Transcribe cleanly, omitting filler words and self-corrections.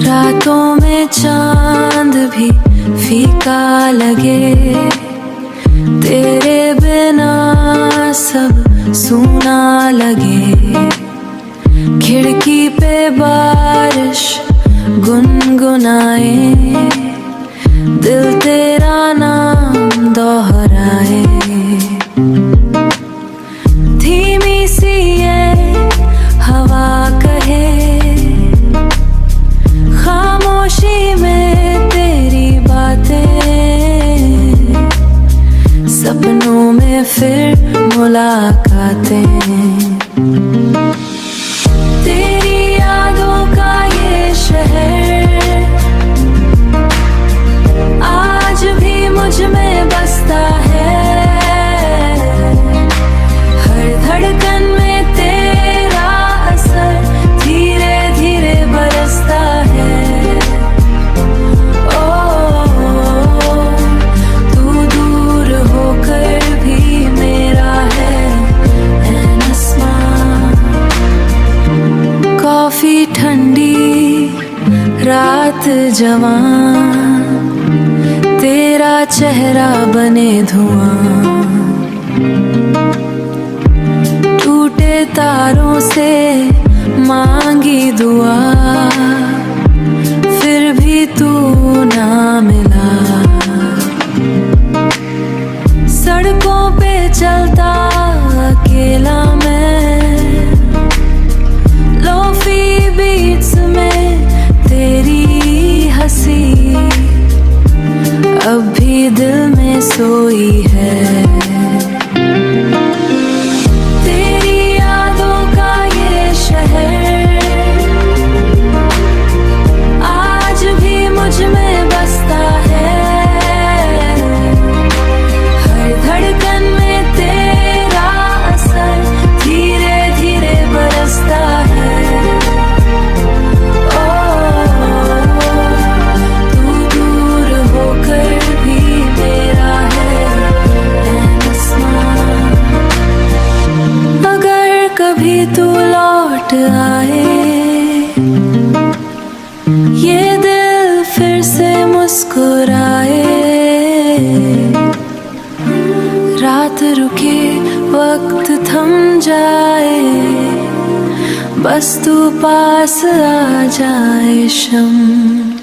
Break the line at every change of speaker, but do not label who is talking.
रातों में चांद भी फीका लगे, तेरे बिना सब सूना लगे। खिड़की पे बारिश गुनगुनाए, दिल तेरा नाम दोहराए। धीमी सी ये हवा कहे, खामोशी में तेरी बातें, सपनों में फिर मुलाकातें। तेरी यादों का ये शहर आज भी मुझ में बसता है। हर धड़कन में तेरा असर धीरे धीरे बरसता है। ओ तू दूर होकर भी मेरा है ऐन आसमां। कॉफी ठंडी रात जवां, तेरा चेहरा बने धुआं। टूटे तारों से मांगी दुआ, फिर भी तू ना मिला। सड़कों पे चलता अकेला मैं, लोफी बीट्स में तेरी हंसी अब भी दिल में सोई है। तेरी यादों का ये शहर आज भी मुझ में बसता है। हर धड़कन में तेरा असर धीरे धीरे बरसता है। तू दूर होकर भी मेरा है ऐन आसमां। अगर कभी तू लौट आए, ये दिल फिर से मुस्कुराए। रात रुके वक्त थम जाए, बस तू पास आ जाए शम।